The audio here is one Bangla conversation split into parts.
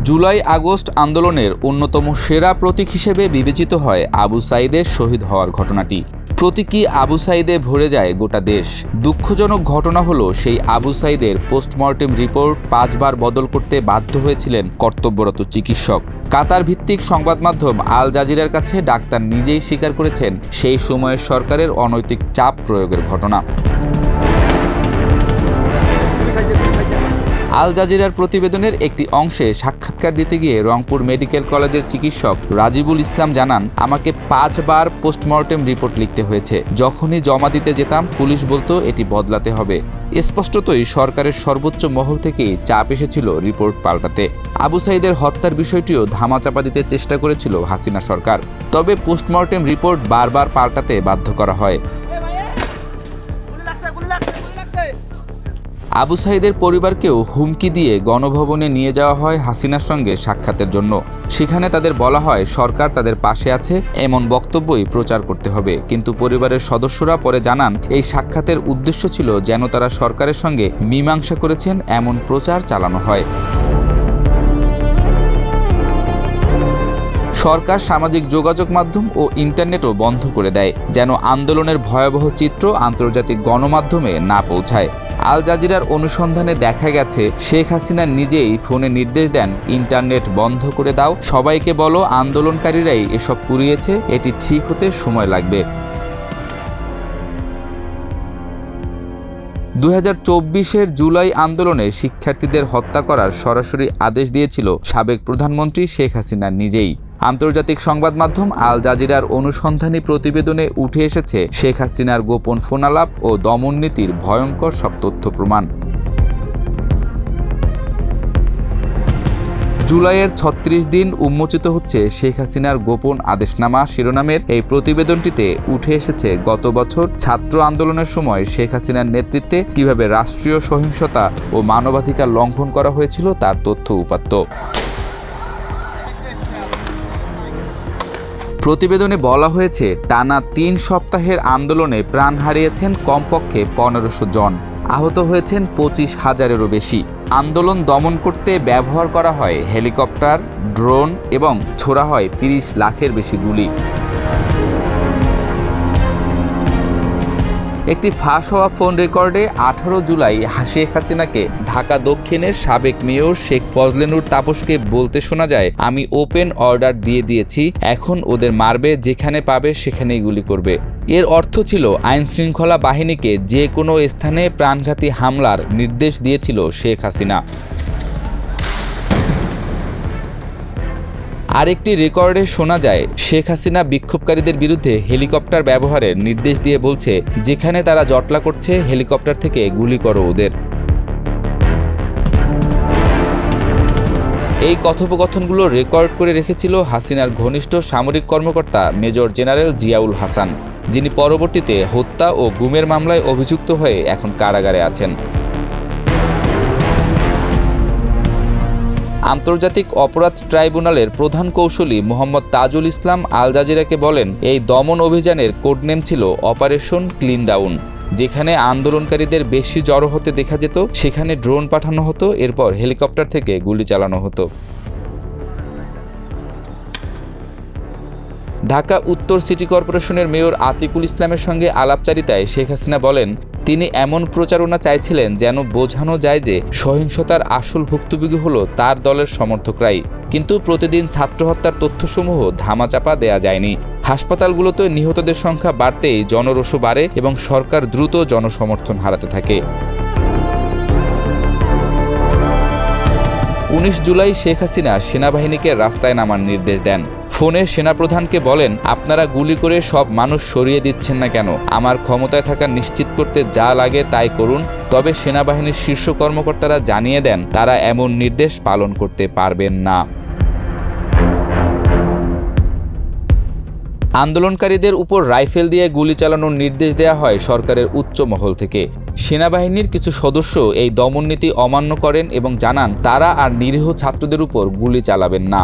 জুলাই আগস্ট আন্দোলনের অন্যতম সেরা প্রতীক হিসেবে বিবেচিত হয় আবু সাঈদের শহীদ হওয়ার ঘটনাটি। প্রতীকী আবু সাঈদে ভরে যায় গোটা দেশ। দুঃখজনক ঘটনা হলো সেই আবু সাঈদের পোস্টমর্টেম রিপোর্ট 5 বার বদল করতে বাধ্য হয়েছিলেন কর্তব্যরত চিকিৎসক। কাতার ভিত্তিক সংবাদ মাধ্যম আল জাজিরার কাছে ডাক্তার নিজেই স্বীকার করেছেন সেই সময়ের সরকারের অনৈতিক চাপ প্রয়োগের ঘটনা। আল জাজিরার প্রতিবেদনের একটি অংশে সাক্ষাৎকার দিতে গিয়ে রংপুর মেডিকেল কলেজের চিকিৎসক রাজিবুল ইসলাম জানান, আমাকে 5 বার পোস্টমর্টেম রিপোর্ট লিখতে হয়েছে। যখনই জমা দিতে যেতাম পুলিশ বলতো এটি বদলাতে হবে। স্পষ্টতই সরকারের সর্বোচ্চ মহল থেকেই চাপ এসেছিল রিপোর্ট পাল্টাতে। আবু সাঈদের হত্যার বিষয়টিও ধামাচাপা দিতে চেষ্টা করেছিল হাসিনা সরকার। তবে পোস্টমর্টেম রিপোর্ট বারবার পাল্টাতে বাধ্য করা হয়। আবু সাঈদের পরিবারকেও হুমকি দিয়ে গণভবনে নিয়ে যাওয়া হয় হাসিনার সঙ্গে সাক্ষাতের জন্য। সেখানে তাদের বলা হয় সরকার তাদের পাশে আছে এমন বক্তব্যই প্রচার করতে হবে। কিন্তু পরিবারের সদস্যরা পরে জানান এই সাক্ষাতের উদ্দেশ্য ছিল যেন তারা সরকারের সঙ্গে মীমাংসা করেছেন এমন প্রচার চালানো হয়। সরকার সামাজিক যোগাযোগ মাধ্যম ও ইন্টারনেটও বন্ধ করে দেয় যেন আন্দোলনের ভয়াবহ চিত্র আন্তর্জাতিক গণমাধ্যমে না পৌঁছায়। আল জাজিরার অনুসন্ধানে দেখা গেছে শেখ হাসিনা নিজেই ফোনে নির্দেশ দেন, ইন্টারনেট বন্ধ করে দাও, সবাইকে বলো আন্দোলনকারীরাই এসব পুড়িয়েছে, এটি ঠিক হতে সময় লাগবে। 2024-এর জুলাই আন্দোলনে শিক্ষার্থীদের হত্যা করার সরাসরি আদেশ দিয়েছিল সাবেক প্রধানমন্ত্রী শেখ হাসিনা নিজেই। আন্তর্জাতিক সংবাদ মাধ্যম আল জাজিরার অনুসন্ধানী প্রতিবেদনে উঠে এসেছে শেখ হাসিনার গোপন ফোনালাপ ও দমননীতির ভয়ঙ্কর সব তথ্য প্রমাণ। জুলাইয়ের 36 দিন উন্মোচিত হচ্ছে শেখ হাসিনার গোপন আদেশনামা শিরোনামের এই প্রতিবেদনটিতে উঠে এসেছে গত বছর ছাত্র আন্দোলনের সময় শেখ হাসিনার নেতৃত্বে কিভাবে রাষ্ট্রীয় সহিংসতা ও মানবাধিকার লঙ্ঘন করা হয়েছিল তার তথ্য উপাত্ত। প্রতিবেদনে বলা হয়েছে টানা 3 সপ্তাহের আন্দোলনে প্রাণ হারিয়েছেন কমপক্ষে 1500 জন, আহত হয়েছেন 25,000-এরও বেশি। আন্দোলন দমন করতে ব্যবহার করা হয় হেলিকপ্টার, ড্রোন এবং ছোড়া হয় 30 লাখের বেশি গুলি। একটি ফাঁস হওয়া ফোন রেকর্ডে 18 জুলাই শেখ হাসিনাকে ঢাকা দক্ষিণের সাবেক মেয়র শেখ ফজলে নূর তাপসকে বলতে শোনা যায়, আমি ওপেন অর্ডার দিয়ে দিয়েছি, এখন ওদের মারবে, যেখানে পাবে সেখানেই গুলি করবে। এর অর্থ ছিল আইনশৃঙ্খলা বাহিনীকে যে কোনো স্থানে প্রাণঘাতী হামলার নির্দেশ দিয়েছিল শেখ হাসিনা। আরেকটি রেকর্ডে শোনা যায় শেখ হাসিনা বিক্ষোভকারীদের বিরুদ্ধে হেলিকপ্টার ব্যবহারের নির্দেশ দিয়ে বলছে, যেখানে তারা জটলা করছে হেলিকপ্টার থেকে গুলি করো ওদের। এই কথোপকথনগুলো রেকর্ড করে রেখেছিল হাসিনার ঘনিষ্ঠ সামরিক কর্মকর্তা মেজর জেনারেল জিয়াউল হাসান, যিনি পরবর্তীতে হত্যা ও গুমের মামলায় অভিযুক্ত হয়ে এখন কারাগারে আছেন। আন্তর্জাতিক অপরাধ ট্রাইব্যুনালের প্রধান কৌঁসুলি মোহাম্মদ তাজুল ইসলাম আল জাজিরাকে বলেন, এই দমন অভিযানের কোডনেম ছিল অপারেশন ক্লিন ডাউন। যেখানে আন্দোলনকারীদের বেশি জড়ো হতে দেখা যেত সেখানে ড্রোন পাঠানো হতো, এরপর হেলিকপ্টার থেকে গুলি চালানো হতো। ঢাকা উত্তর সিটি কর্পোরেশনের মেয়র আতিকুল ইসলামের সঙ্গে আলাপচারিতায় শেখ হাসিনা বলেন, তিনি এমন প্রচারণা চাইছিলেন যেন বোঝানো যায় যে সহিংসতার আসল ভুক্তভোগী হলো তার দলের সমর্থকরাই। কিন্তু প্রতিদিন ছাত্র হত্যার তথ্যসমূহ ধামাচাপা দেয়া যায়নি। হাসপাতালগুলোতে নিহতদের সংখ্যা বাড়তেই জনরোষও বাড়ে এবং সরকার দ্রুত জনসমর্থন হারাতে থাকে। 19 জুলাই শেখ হাসিনা সেনাবাহিনীকে রাস্তায় নামার নির্দেশ দেন। ফোনে সেনাপ্রধানকে বলেন, আপনারা গুলি করে সব মানুষ সরিয়ে দিচ্ছেন না কেন? আমার ক্ষমতায় থাকা নিশ্চিত করতে যা লাগে তাই করুন। তবে সেনাবাহিনীর শীর্ষ কর্মকর্তারা জানিয়ে দেন তারা এমন নির্দেশ পালন করতে পারবেন না। আন্দোলনকারীদের উপর রাইফেল দিয়ে গুলি চালানোর নির্দেশ দেওয়া হয় সরকারের উচ্চ মহল থেকে। সেনাবাহিনীর কিছু সদস্য এই দমননীতি অমান্য করেন এবং জানান তারা আর নিরীহ ছাত্রদের উপর গুলি চালাবেন না।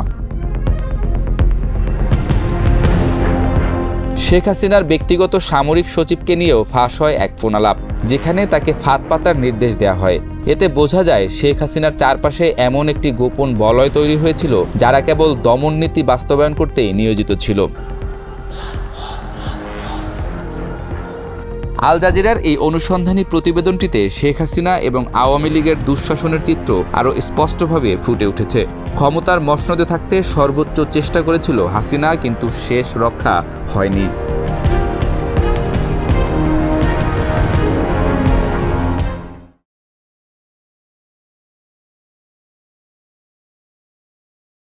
শেখ হাসিনার ব্যক্তিগত সামরিক সচিবকে নিয়েও ফাঁস হয় এক ফোনালাপ, যেখানে তাকে ফাঁদ পাতার নির্দেশ দেওয়া হয়। এতে বোঝা যায় শেখ হাসিনার চারপাশে এমন একটি গোপন বলয় তৈরি হয়েছিল যারা কেবল দমননীতি বাস্তবায়ন করতেই নিয়োজিত ছিল। আল জাজিরার এই অনুসন্ধানী প্রতিবেদনটিতে শেখ হাসিনা এবং আওয়ামী লীগের দুঃশাসনের চিত্র আরও স্পষ্টভাবে ফুটে উঠেছে। ক্ষমতার মসনদে থাকতে সর্বোচ্চ চেষ্টা করেছিল হাসিনা, কিন্তু শেষ রক্ষা হয়নি।